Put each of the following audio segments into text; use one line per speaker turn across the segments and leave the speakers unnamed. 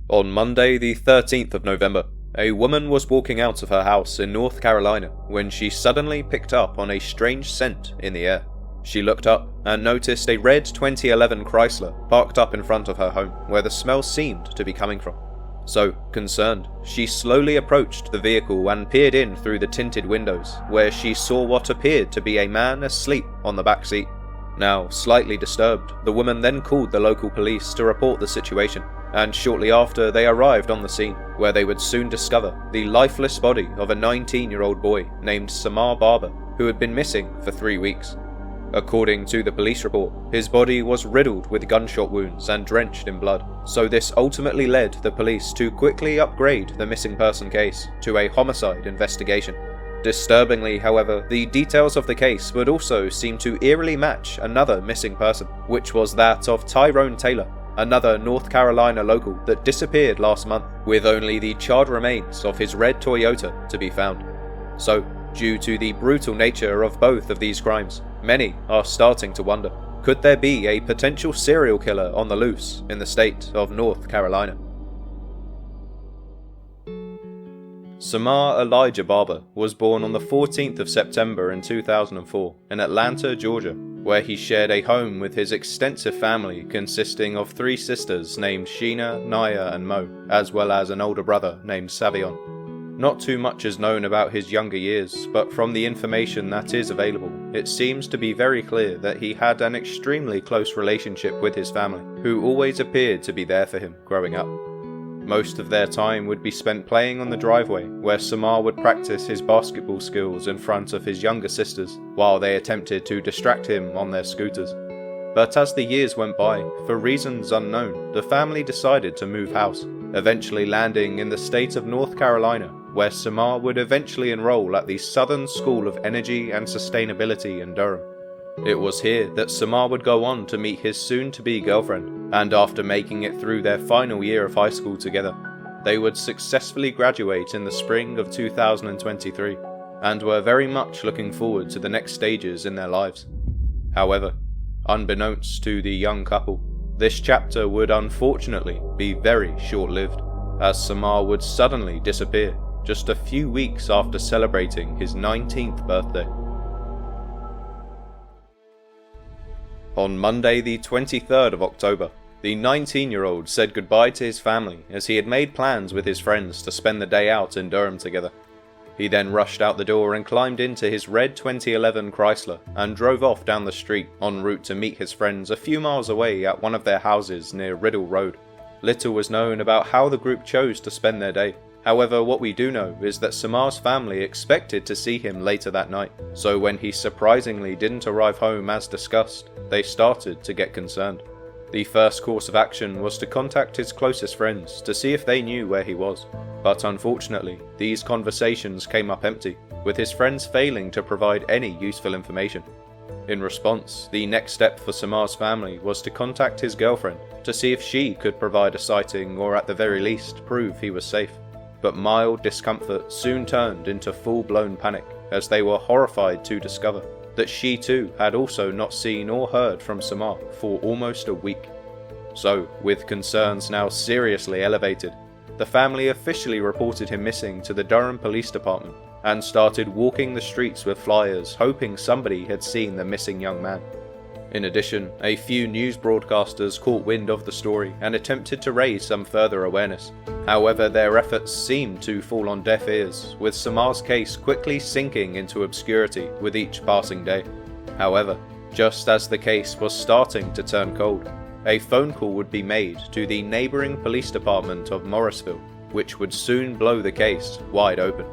On Monday the 13th of November, a woman was walking out of her house in North Carolina when she suddenly picked up on a strange scent in the air. She looked up and noticed a red 2011 Chrysler parked up in front of her home where the smell seemed to be coming from. So, concerned, she slowly approached the vehicle and peered in through the tinted windows, where she saw what appeared to be a man asleep on the back seat. Now, slightly disturbed, the woman then called the local police to report the situation, and shortly after they arrived on the scene, where they would soon discover the lifeless body of a 19-year-old boy named Semar Barbour, who had been missing for 3 weeks. According to the police report, his body was riddled with gunshot wounds and drenched in blood, so this ultimately led the police to quickly upgrade the missing person case to a homicide investigation. Disturbingly, however, the details of the case would also seem to eerily match another missing person, which was that of Tyrone Taylor, another North Carolina local that disappeared last month, with only the charred remains of his red Toyota to be found. So, due to the brutal nature of both of these crimes, many are starting to wonder, could there be a potential serial killer on the loose in the state of North Carolina? Semar Elijah Barbour was born on the 14th of September in 2004 in Atlanta, Georgia, where he shared a home with his extensive family consisting of 3 sisters named Sheena, Naya and Mo, as well as an older brother named Savion. Not too much is known about his younger years, but from the information that is available, it seems to be very clear that he had an extremely close relationship with his family, who always appeared to be there for him growing up. Most of their time would be spent playing on the driveway, where Semar would practice his basketball skills in front of his younger sisters, while they attempted to distract him on their scooters. But as the years went by, for reasons unknown, the family decided to move house, eventually landing in the state of North Carolina, where Semar would eventually enroll at the Southern School of Energy and Sustainability in Durham. It was here that Semar would go on to meet his soon-to-be girlfriend, and after making it through their final year of high school together, they would successfully graduate in the spring of 2023, and were very much looking forward to the next stages in their lives. However, unbeknownst to the young couple, this chapter would unfortunately be very short-lived, as Semar would suddenly disappear just a few weeks after celebrating his 19th birthday. On Monday the 23rd of October, the 19-year-old said goodbye to his family as he had made plans with his friends to spend the day out in Durham together. He then rushed out the door and climbed into his red 2011 Chrysler and drove off down the street en route to meet his friends a few miles away at one of their houses near Riddle Road. Little was known about how the group chose to spend their day. However, what we do know is that Semar's family expected to see him later that night, so when he surprisingly didn't arrive home as discussed, they started to get concerned. The first course of action was to contact his closest friends to see if they knew where he was, but unfortunately, these conversations came up empty, with his friends failing to provide any useful information. In response, the next step for Semar's family was to contact his girlfriend to see if she could provide a sighting or at the very least prove he was safe. But mild discomfort soon turned into full-blown panic as they were horrified to discover that she too had also not seen or heard from Semar for almost a week. So, with concerns now seriously elevated, the family officially reported him missing to the Durham Police Department and started walking the streets with flyers hoping somebody had seen the missing young man. In addition, a few news broadcasters caught wind of the story and attempted to raise some further awareness. However, their efforts seemed to fall on deaf ears, with Semar's case quickly sinking into obscurity with each passing day. However, just as the case was starting to turn cold, a phone call would be made to the neighbouring police department of Morrisville, which would soon blow the case wide open.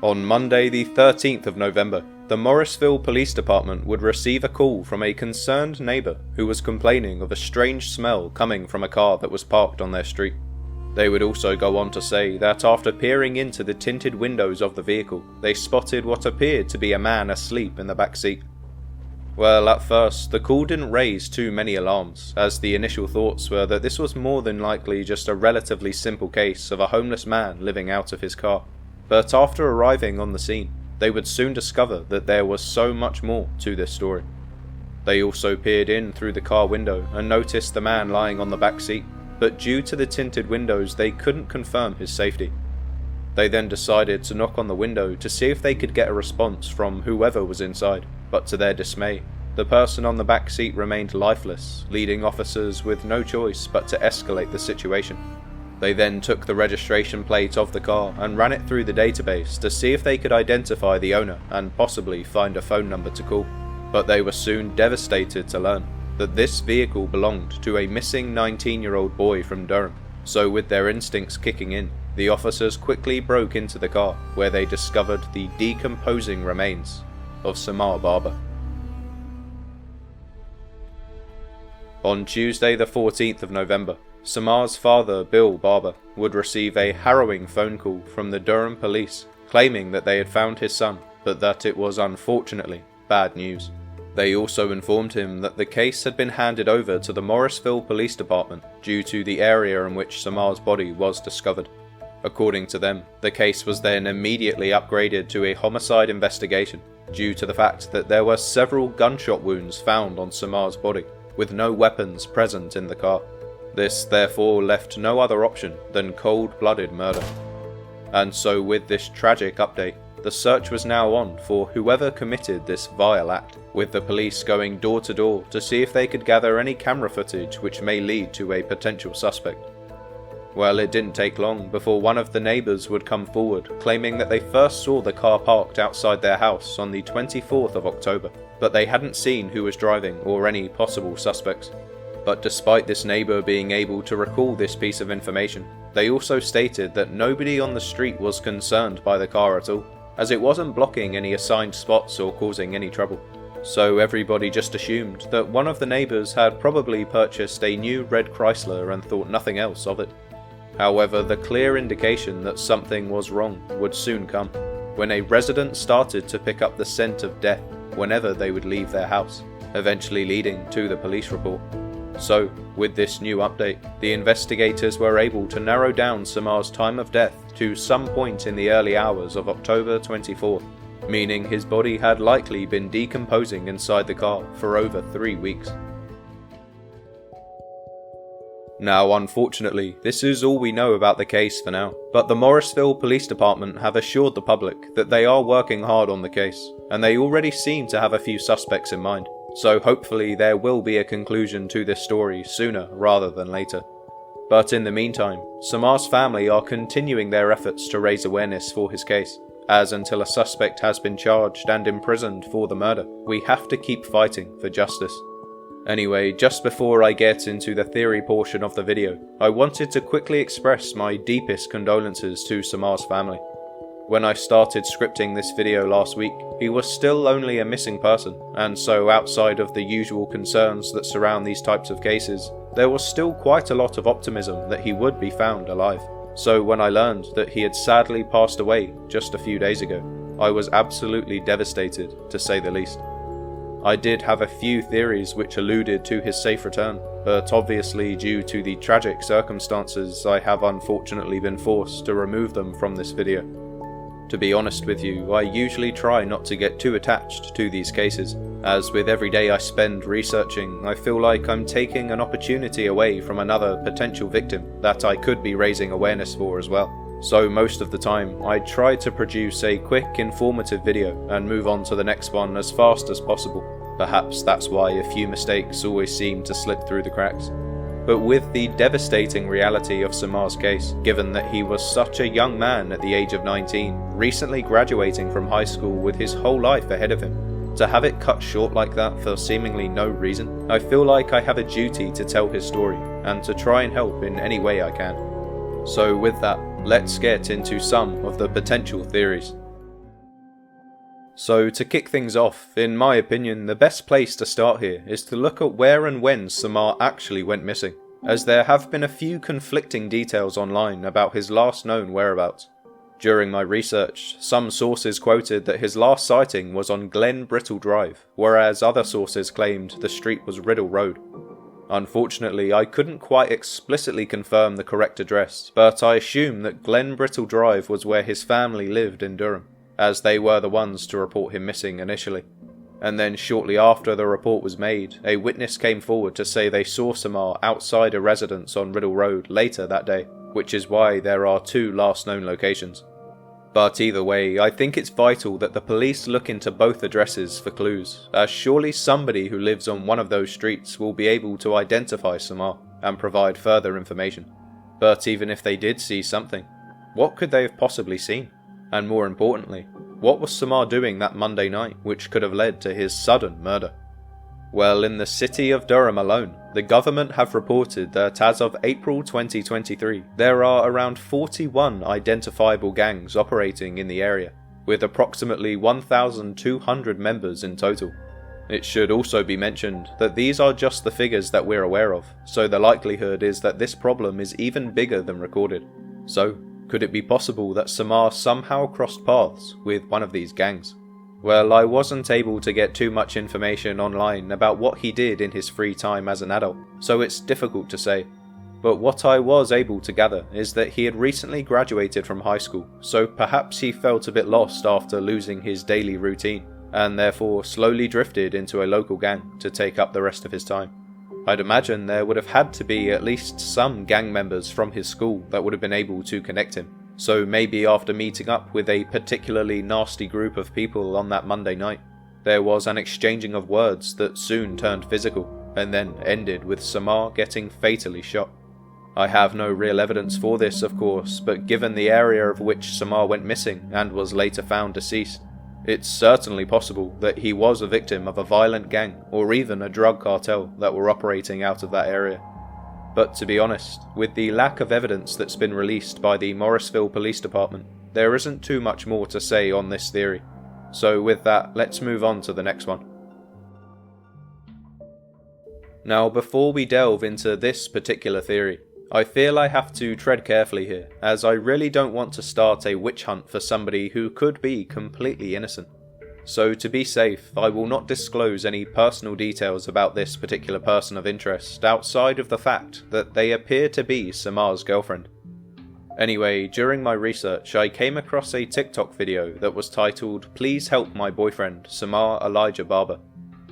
On Monday the 13th of November, the Morrisville Police Department would receive a call from a concerned neighbour who was complaining of a strange smell coming from a car that was parked on their street. They would also go on to say that after peering into the tinted windows of the vehicle, they spotted what appeared to be a man asleep in the back seat. Well, at first, the call didn't raise too many alarms, as the initial thoughts were that this was more than likely just a relatively simple case of a homeless man living out of his car. But after arriving on the scene, they would soon discover that there was so much more to this story. They also peered in through the car window and noticed the man lying on the back seat, but due to the tinted windows they couldn't confirm his safety. They then decided to knock on the window to see if they could get a response from whoever was inside, but to their dismay, the person on the back seat remained lifeless, leading officers with no choice but to escalate the situation. They then took the registration plate of the car and ran it through the database to see if they could identify the owner and possibly find a phone number to call. But they were soon devastated to learn that this vehicle belonged to a missing 19-year-old boy from Durham. So with their instincts kicking in, the officers quickly broke into the car, where they discovered the decomposing remains of Semar Barbour. On Tuesday the 14th of November, Semar's father, Bill Barbour, would receive a harrowing phone call from the Durham police claiming that they had found his son, but that it was unfortunately bad news. They also informed him that the case had been handed over to the Morrisville Police Department due to the area in which Semar's body was discovered. According to them, the case was then immediately upgraded to a homicide investigation due to the fact that there were several gunshot wounds found on Semar's body, with no weapons present in the car. This therefore left no other option than cold-blooded murder. And so with this tragic update, the search was now on for whoever committed this vile act, with the police going door to door to see if they could gather any camera footage which may lead to a potential suspect. Well, it didn't take long before one of the neighbours would come forward, claiming that they first saw the car parked outside their house on the 24th of October, but they hadn't seen who was driving or any possible suspects. But despite this neighbour being able to recall this piece of information, they also stated that nobody on the street was concerned by the car at all, as it wasn't blocking any assigned spots or causing any trouble. So everybody just assumed that one of the neighbours had probably purchased a new red Chrysler and thought nothing else of it. However, the clear indication that something was wrong would soon come, when a resident started to pick up the scent of death whenever they would leave their house, eventually leading to the police report. So, with this new update, the investigators were able to narrow down Semar's time of death to some point in the early hours of October 24th, meaning his body had likely been decomposing inside the car for over 3 weeks. Now, unfortunately, this is all we know about the case for now, but the Morrisville Police Department have assured the public that they are working hard on the case, and they already seem to have a few suspects in mind, so hopefully there will be a conclusion to this story sooner rather than later. But in the meantime, Semar's family are continuing their efforts to raise awareness for his case, as until a suspect has been charged and imprisoned for the murder, we have to keep fighting for justice. Anyway, just before I get into the theory portion of the video, I wanted to quickly express my deepest condolences to Semar's family. When I started scripting this video last week, he was still only a missing person, and so outside of the usual concerns that surround these types of cases, there was still quite a lot of optimism that he would be found alive. So when I learned that he had sadly passed away just a few days ago, I was absolutely devastated, to say the least. I did have a few theories which alluded to his safe return, but obviously due to the tragic circumstances I have unfortunately been forced to remove them from this video. To be honest with you, I usually try not to get too attached to these cases, as with every day I spend researching, I feel like I'm taking an opportunity away from another potential victim that I could be raising awareness for as well. So most of the time, I try to produce a quick, informative video and move on to the next one as fast as possible. Perhaps that's why a few mistakes always seem to slip through the cracks. But with the devastating reality of Semar's case, given that he was such a young man at the age of 19, recently graduating from high school with his whole life ahead of him, to have it cut short like that for seemingly no reason, I feel like I have a duty to tell his story, and to try and help in any way I can. So with that, let's get into some of the potential theories. So to kick things off, in my opinion, the best place to start here is to look at where and when Semar actually went missing, as there have been a few conflicting details online about his last known whereabouts. During my research, some sources quoted that his last sighting was on Glen Brittle Drive, whereas other sources claimed the street was Riddle Road. Unfortunately, I couldn't quite explicitly confirm the correct address, but I assume that Glen Brittle Drive was where his family lived in Durham, as they were the ones to report him missing initially. And then shortly after the report was made, a witness came forward to say they saw Semar outside a residence on Riddle Road later that day, which is why there are 2 last known locations. But either way, I think it's vital that the police look into both addresses for clues, as surely somebody who lives on one of those streets will be able to identify Semar and provide further information. But even if they did see something, what could they have possibly seen? And more importantly, what was Semar doing that Monday night which could have led to his sudden murder? Well, in the city of Durham alone, the government have reported that as of April 2023, there are around 41 identifiable gangs operating in the area, with approximately 1,200 members in total. It should also be mentioned that these are just the figures that we're aware of, so the likelihood is that this problem is even bigger than recorded. So, could it be possible that Semar somehow crossed paths with one of these gangs? Well, I wasn't able to get too much information online about what he did in his free time as an adult, so it's difficult to say. But what I was able to gather is that he had recently graduated from high school, so perhaps he felt a bit lost after losing his daily routine, and therefore slowly drifted into a local gang to take up the rest of his time. I'd imagine there would have had to be at least some gang members from his school that would have been able to connect him. So maybe after meeting up with a particularly nasty group of people on that Monday night, there was an exchanging of words that soon turned physical, and then ended with Semar getting fatally shot. I have no real evidence for this, of course, but given the area of which Semar went missing and was later found deceased, it's certainly possible that he was a victim of a violent gang or even a drug cartel that were operating out of that area. But to be honest, with the lack of evidence that's been released by the Morrisville Police Department, there isn't too much more to say on this theory. So with that, let's move on to the next one. Now, before we delve into this particular theory, I feel I have to tread carefully here, as I really don't want to start a witch hunt for somebody who could be completely innocent. So to be safe, I will not disclose any personal details about this particular person of interest outside of the fact that they appear to be Semar's girlfriend. Anyway, during my research I came across a TikTok video that was titled "Please Help My Boyfriend, Semar Elijah Barbour."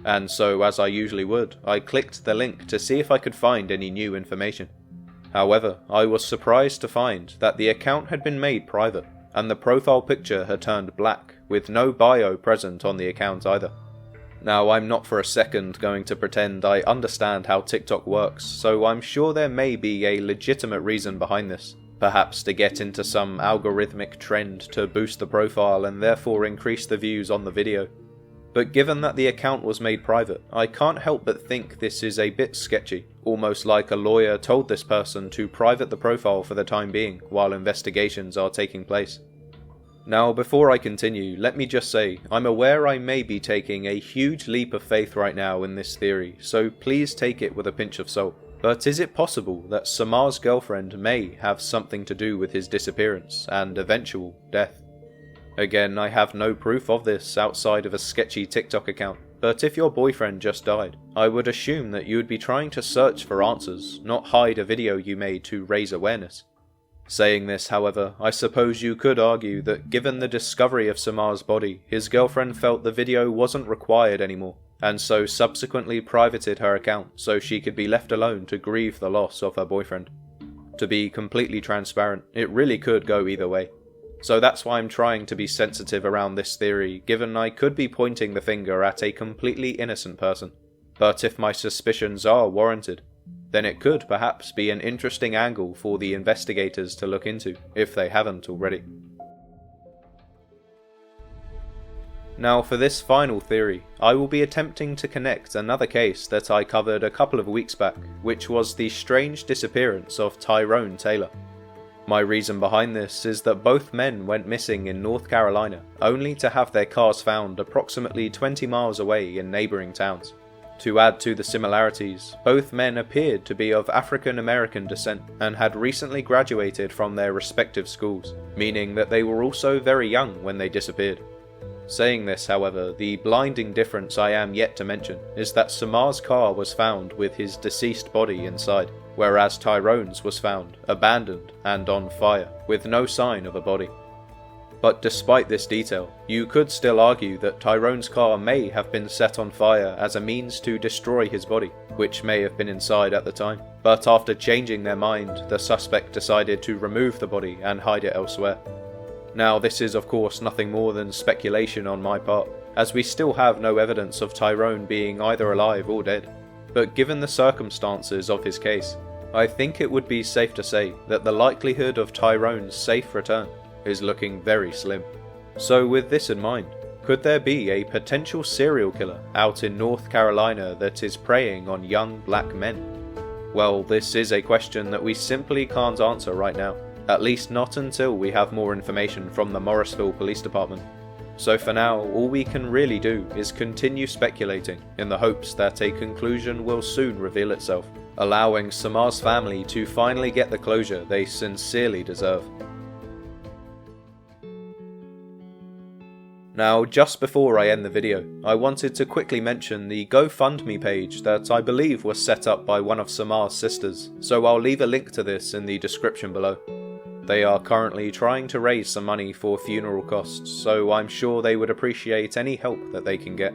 And so, as I usually would, I clicked the link to see if I could find any new information. However, I was surprised to find that the account had been made private, and the profile picture had turned black, with no bio present on the account either. Now, I'm not for a second going to pretend I understand how TikTok works, so I'm sure there may be a legitimate reason behind this, perhaps to get into some algorithmic trend to boost the profile and therefore increase the views on the video. But given that the account was made private, I can't help but think this is a bit sketchy, almost like a lawyer told this person to private the profile for the time being while investigations are taking place. Now, before I continue, let me just say, I'm aware I may be taking a huge leap of faith right now in this theory, so please take it with a pinch of salt. But is it possible that Semar's girlfriend may have something to do with his disappearance and eventual death? Again, I have no proof of this outside of a sketchy TikTok account, but if your boyfriend just died, I would assume that you would be trying to search for answers, not hide a video you made to raise awareness. Saying this, however, I suppose you could argue that given the discovery of Semar's body, his girlfriend felt the video wasn't required anymore, and so subsequently privated her account so she could be left alone to grieve the loss of her boyfriend. To be completely transparent, it really could go either way. So that's why I'm trying to be sensitive around this theory, given I could be pointing the finger at a completely innocent person. But if my suspicions are warranted, then it could perhaps be an interesting angle for the investigators to look into, if they haven't already. Now, for this final theory, I will be attempting to connect another case that I covered a couple of weeks back, which was the strange disappearance of Tyrone Taylor. My reason behind this is that both men went missing in North Carolina, only to have their cars found approximately 20 miles away in neighbouring towns. To add to the similarities, both men appeared to be of African American descent and had recently graduated from their respective schools, meaning that they were also very young when they disappeared. Saying this, however, the blinding difference I am yet to mention is that Semar's car was found with his deceased body inside, whereas Tyrone's was found abandoned and on fire, with no sign of a body. But despite this detail, you could still argue that Tyrone's car may have been set on fire as a means to destroy his body, which may have been inside at the time. But after changing their mind, the suspect decided to remove the body and hide it elsewhere. Now, this is of course nothing more than speculation on my part, as we still have no evidence of Tyrone being either alive or dead. But given the circumstances of his case, I think it would be safe to say that the likelihood of Tyrone's safe return is looking very slim. So with this in mind, could there be a potential serial killer out in North Carolina that is preying on young black men? Well, this is a question that we simply can't answer right now, at least not until we have more information from the Morrisville Police Department. So for now, all we can really do is continue speculating in the hopes that a conclusion will soon reveal itself, allowing Semar's family to finally get the closure they sincerely deserve. Now, just before I end the video, I wanted to quickly mention the GoFundMe page that I believe was set up by one of Semar's sisters, so I'll leave a link to this in the description below. They are currently trying to raise some money for funeral costs, so I'm sure they would appreciate any help that they can get.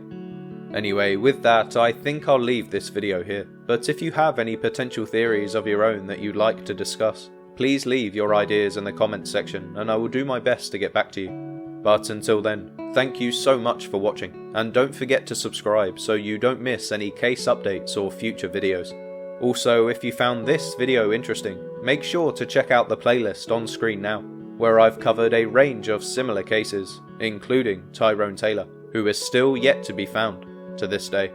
Anyway, with that, I think I'll leave this video here, but if you have any potential theories of your own that you'd like to discuss, please leave your ideas in the comments section and I will do my best to get back to you. But until then, thank you so much for watching, and don't forget to subscribe so you don't miss any case updates or future videos. Also, if you found this video interesting, make sure to check out the playlist on screen now, where I've covered a range of similar cases, including Tyrone Taylor, who is still yet to be found to this day.